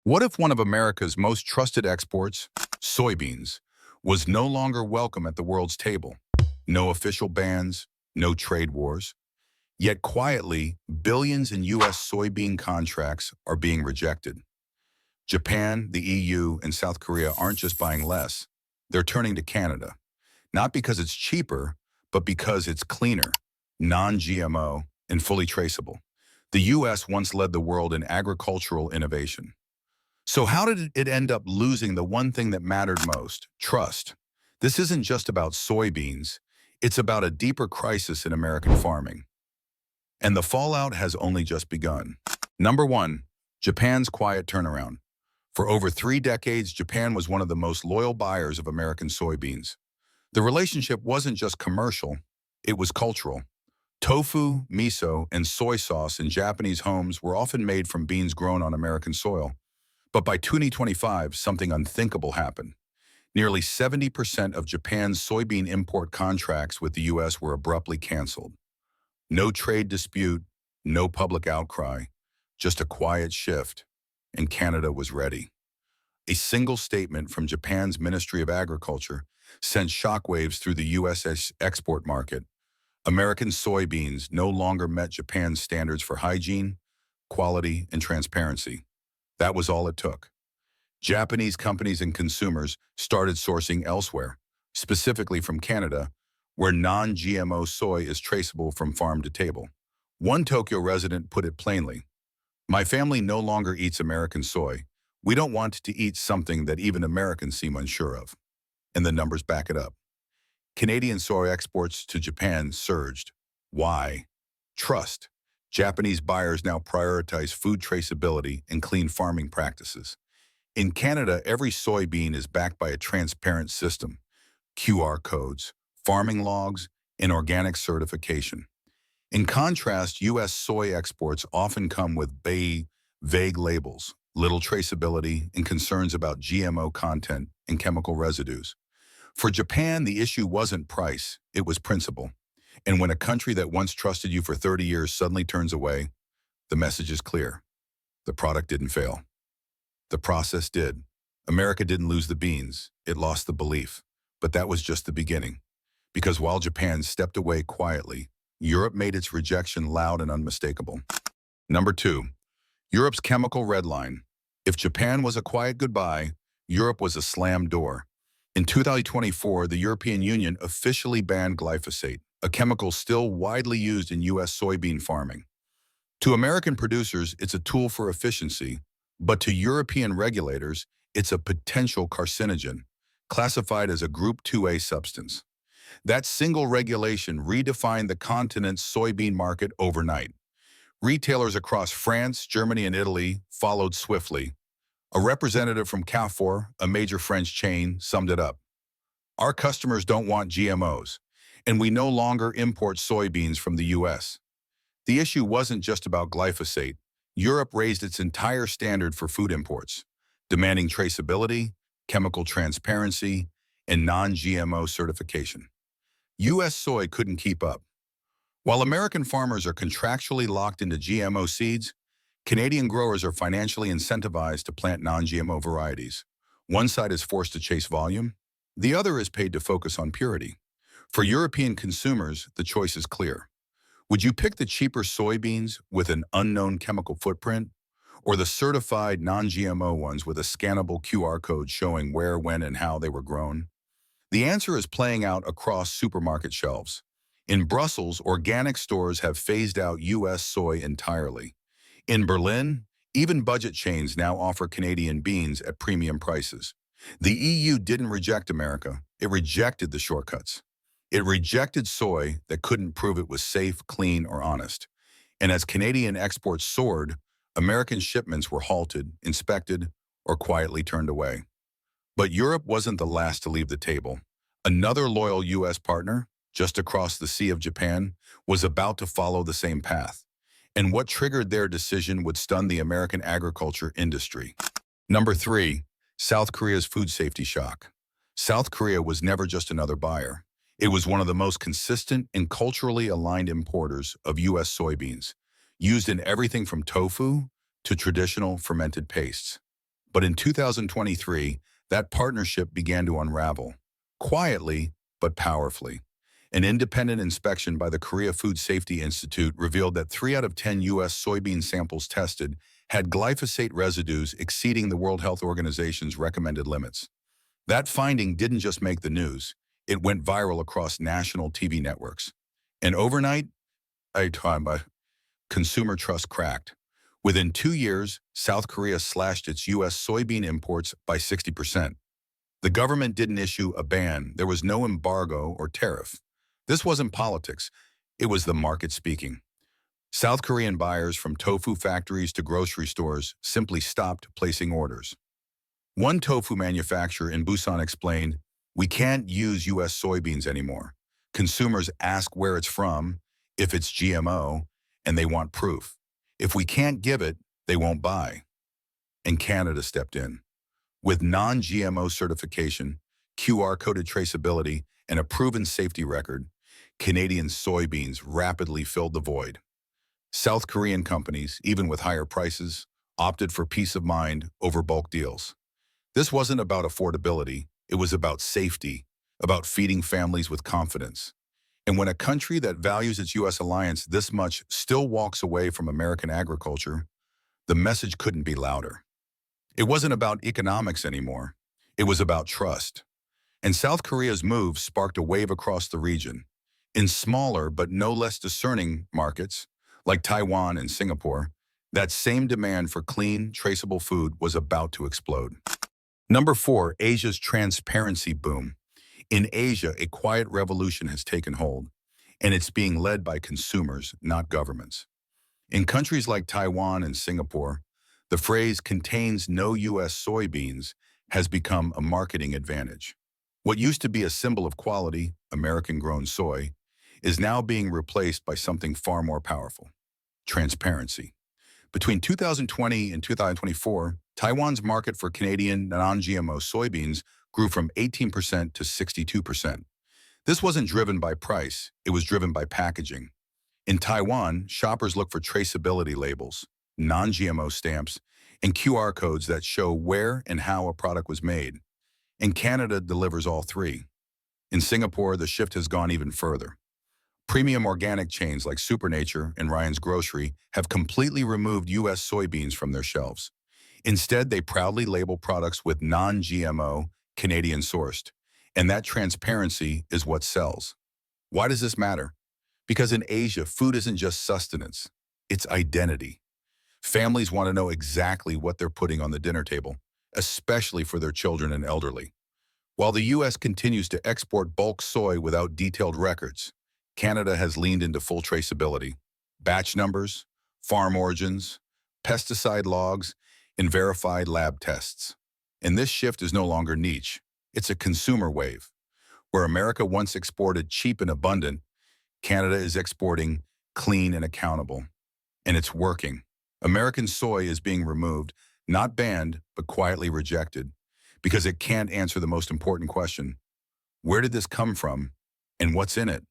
What if one of America's most trusted exports, soybeans, was no longer welcome at the world's table? No official bans, no trade wars. Yet quietly, billions in U.S. soybean contracts are being rejected. Japan, the EU, and South Korea aren't just buying less. They're turning to Canada, not because it's cheaper, but because it's cleaner, non-GMO, and fully traceable. The U.S. once led the world in agricultural innovation. So how did it end up losing the one thing that mattered most, trust? This isn't just about soybeans. It's about a deeper crisis in American farming. And the fallout has only just begun. Number one, Japan's quiet turnaround. For over 3 decades, Japan was one of the most loyal buyers of American soybeans. The relationship wasn't just commercial, it was cultural. Tofu, miso, and soy sauce in Japanese homes were often made from beans grown on American soil. But by 2025, something unthinkable happened. Nearly 70% of Japan's soybean import contracts with the U.S. were abruptly canceled. No trade dispute, no public outcry, just a quiet shift, and Canada was ready. A single statement from Japan's Ministry of Agriculture sent shockwaves through the U.S. export market. American soybeans no longer met Japan's standards for hygiene, quality, and transparency. That was all it took. Japanese companies and consumers started sourcing elsewhere, specifically from Canada, where non-GMO soy is traceable from farm to table. One Tokyo resident put it plainly, "My family no longer eats American soy. We don't want to eat something that even Americans seem unsure of." And the numbers back it up. Canadian soy exports to Japan surged. Why? Trust. Japanese buyers now prioritize food traceability and clean farming practices. In Canada, every soybean is backed by a transparent system, QR codes, farming logs, and organic certification. In contrast, U.S. soy exports often come with vague labels, little traceability, and concerns about GMO content and chemical residues. For Japan, the issue wasn't price, it was principle. And when a country that once trusted you for 30 years suddenly turns away, the message is clear. The product didn't fail. The process did. America didn't lose the beans, it lost the belief. But that was just the beginning. Because while Japan stepped away quietly, Europe made its rejection loud and unmistakable. Number two, Europe's chemical red line. If Japan was a quiet goodbye, Europe was a slammed door. In 2024, the European Union officially banned glyphosate, a chemical still widely used in U.S. soybean farming. To American producers, it's a tool for efficiency, but to European regulators, it's a potential carcinogen, classified as a Group 2A substance. That single regulation redefined the continent's soybean market overnight. Retailers across France, Germany, and Italy followed swiftly. A representative from Carrefour, a major French chain, summed it up. "Our customers don't want GMOs, and we no longer import soybeans from the U.S." The issue wasn't just about glyphosate. Europe raised its entire standard for food imports, demanding traceability, chemical transparency, and non-GMO certification. U.S. soy couldn't keep up. While American farmers are contractually locked into GMO seeds, Canadian growers are financially incentivized to plant non-GMO varieties. One side is forced to chase volume, the other is paid to focus on purity. For European consumers, the choice is clear. Would you pick the cheaper soybeans with an unknown chemical footprint, or the certified non-GMO ones with a scannable QR code showing where, when, and how they were grown? The answer is playing out across supermarket shelves. In Brussels, organic stores have phased out U.S. soy entirely. In Berlin, even budget chains now offer Canadian beans at premium prices. The EU didn't reject America, it rejected the shortcuts. It rejected soy that couldn't prove it was safe, clean, or honest. And as Canadian exports soared, American shipments were halted, inspected, or quietly turned away. But Europe wasn't the last to leave the table. Another loyal U.S. partner, just across the Sea of Japan, was about to follow the same path. And what triggered their decision would stun the American agriculture industry. Number three, South Korea's food safety shock. South Korea was never just another buyer. It was one of the most consistent and culturally aligned importers of U.S. soybeans, used in everything from tofu to traditional fermented pastes. But in 2023, that partnership began to unravel, quietly but powerfully. An independent inspection by the Korea Food Safety Institute revealed that 3 out of 10 U.S. soybean samples tested had glyphosate residues exceeding the World Health Organization's recommended limits. That finding didn't just make the news, it went viral across national TV networks. And overnight, consumer trust cracked. Within 2 years, South Korea slashed its U.S. soybean imports by 60%. The government didn't issue a ban. There was no embargo or tariff. This wasn't politics. It was the market speaking. South Korean buyers from tofu factories to grocery stores simply stopped placing orders. One tofu manufacturer in Busan explained, "We can't use U.S. soybeans anymore. Consumers ask where it's from, if it's GMO, and they want proof. If we can't give it, they won't buy." And Canada stepped in. With non-GMO certification, QR-coded traceability, and a proven safety record, Canadian soybeans rapidly filled the void. South Korean companies, even with higher prices, opted for peace of mind over bulk deals. This wasn't about affordability, it was about safety, about feeding families with confidence. And when a country that values its U.S. alliance this much still walks away from American agriculture, the message couldn't be louder. It wasn't about economics anymore. It was about trust. And South Korea's move sparked a wave across the region. In smaller but no less discerning markets, like Taiwan and Singapore, that same demand for clean, traceable food was about to explode. Number 4, Asia's transparency boom. In Asia, a quiet revolution has taken hold, and it's being led by consumers, not governments. In countries like Taiwan and Singapore, the phrase "contains no U.S. soybeans" has become a marketing advantage. What used to be a symbol of quality, American-grown soy, is now being replaced by something far more powerful: transparency. Between 2020 and 2024, Taiwan's market for Canadian non-GMO soybeans grew from 18% to 62%. This wasn't driven by price, it was driven by packaging. In Taiwan, shoppers look for traceability labels, non-GMO stamps, and QR codes that show where and how a product was made. And Canada delivers all three. In Singapore, the shift has gone even further. Premium organic chains like Supernature and Ryan's Grocery have completely removed U.S. soybeans from their shelves. Instead, they proudly label products with non-GMO, Canadian-sourced, and that transparency is what sells. Why does this matter? Because in Asia, food isn't just sustenance, it's identity. Families want to know exactly what they're putting on the dinner table, especially for their children and elderly. While the U.S. continues to export bulk soy without detailed records, Canada has leaned into full traceability. Batch numbers, farm origins, pesticide logs, and verified lab tests. And this shift is no longer niche. It's a consumer wave. Where America once exported cheap and abundant, Canada is exporting clean and accountable. And it's working. American soy is being removed, not banned, but quietly rejected, because it can't answer the most important question: where did this come from, and what's in it?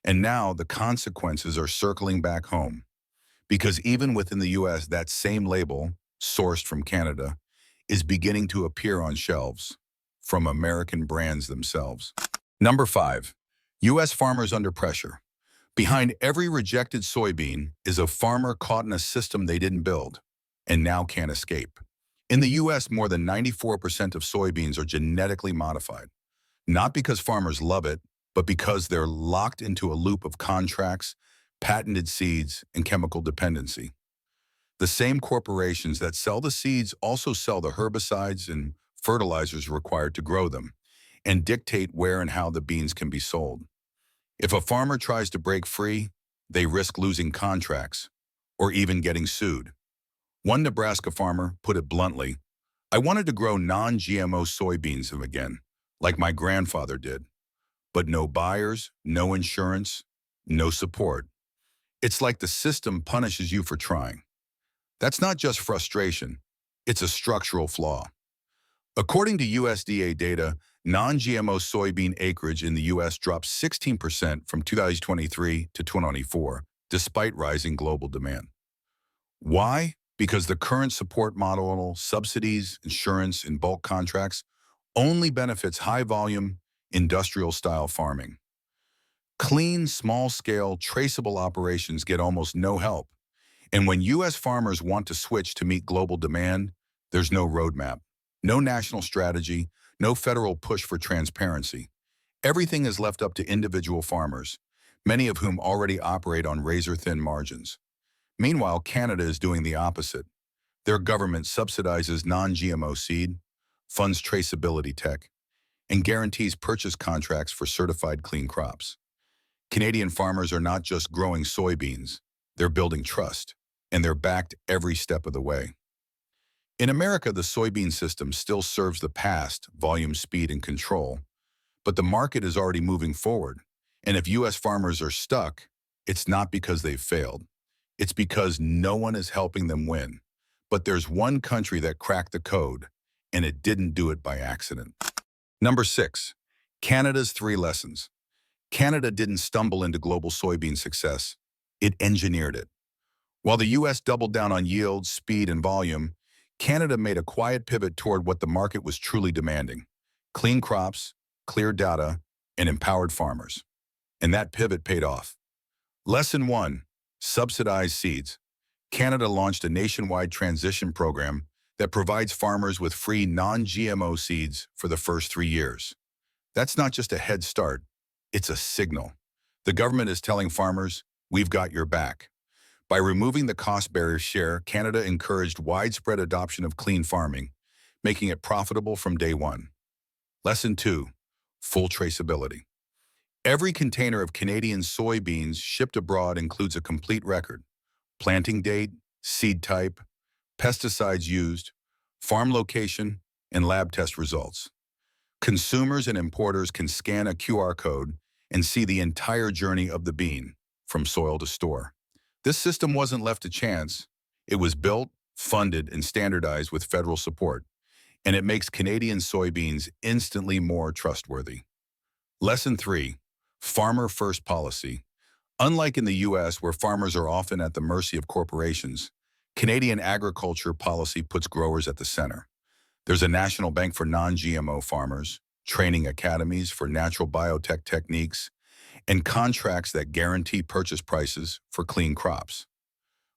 And now the consequences are circling back home, because even within the U.S., that same label, sourced from Canada, is beginning to appear on shelves from American brands themselves. Number 5, U.S. farmers under pressure. Behind every rejected soybean is a farmer caught in a system they didn't build and now can't escape. In the U.S., more than 94% of soybeans are genetically modified, not because farmers love it, but because they're locked into a loop of contracts, patented seeds, and chemical dependency. The same corporations that sell the seeds also sell the herbicides and fertilizers required to grow them, and dictate where and how the beans can be sold. If a farmer tries to break free, they risk losing contracts or even getting sued. One Nebraska farmer put it bluntly, "I wanted to grow non-GMO soybeans again, like my grandfather did. But no buyers, no insurance, no support. It's like the system punishes you for trying." That's not just frustration, it's a structural flaw. According to USDA data, non-GMO soybean acreage in the U.S. dropped 16% from 2023 to 2024, despite rising global demand. Why? Because the current support model, subsidies, insurance, and bulk contracts only benefits high-volume, industrial-style farming. Clean, small-scale, traceable operations get almost no help. And when U.S. farmers want to switch to meet global demand, there's no roadmap, no national strategy, no federal push for transparency. Everything is left up to individual farmers, many of whom already operate on razor-thin margins. Meanwhile, Canada is doing the opposite. Their government subsidizes non-GMO seed, funds traceability tech, and guarantees purchase contracts for certified clean crops. Canadian farmers are not just growing soybeans, they're building trust, and they're backed every step of the way. In America, the soybean system still serves the past, volume, speed, and control, but the market is already moving forward. And if U.S. farmers are stuck, it's not because they've failed. It's because no one is helping them win. But there's one country that cracked the code, and it didn't do it by accident. Number 6, Canada's 3 lessons. Canada didn't stumble into global soybean success. It engineered it. While the U.S. doubled down on yield, speed, and volume, Canada made a quiet pivot toward what the market was truly demanding: clean crops, clear data, and empowered farmers. And that pivot paid off. Lesson 1, subsidized seeds. Canada launched a nationwide transition program that provides farmers with free non-GMO seeds for the first 3 years. That's not just a head start, it's a signal. The government is telling farmers, we've got your back. By removing the cost barrier share, Canada encouraged widespread adoption of clean farming, making it profitable from day one. Lesson 2, full traceability. Every container of Canadian soybeans shipped abroad includes a complete record: planting date, seed type, pesticides used, farm location, and lab test results. Consumers and importers can scan a QR code and see the entire journey of the bean, from soil to store. This system wasn't left to chance. It was built, funded, and standardized with federal support, and it makes Canadian soybeans instantly more trustworthy. Lesson 3, farmer-first policy. Unlike in the U.S., where farmers are often at the mercy of corporations, Canadian agriculture policy puts growers at the center. There's a national bank for non-GMO farmers, training academies for natural biotech techniques, and contracts that guarantee purchase prices for clean crops.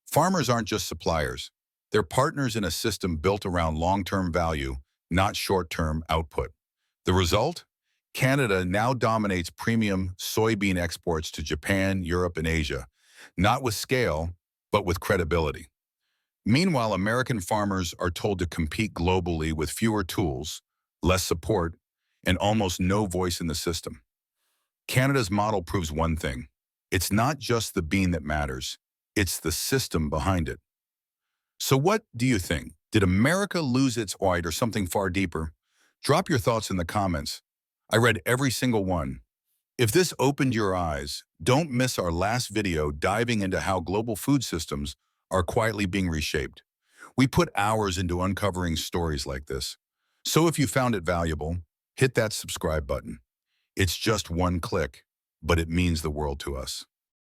Farmers aren't just suppliers. They're partners in a system built around long-term value, not short-term output. The result? Canada now dominates premium soybean exports to Japan, Europe, and Asia, not with scale, but with credibility. Meanwhile, American farmers are told to compete globally with fewer tools, less support, and almost no voice in the system. Canada's model proves one thing: it's not just the bean that matters, it's the system behind it. So what do you think? Did America lose its oid or something far deeper? Drop your thoughts in the comments. I read every single one. If this opened your eyes, don't miss our last video diving into how global food systems are quietly being reshaped. We put hours into uncovering stories like this. So if you found it valuable, hit that subscribe button. It's just one click, but it means the world to us.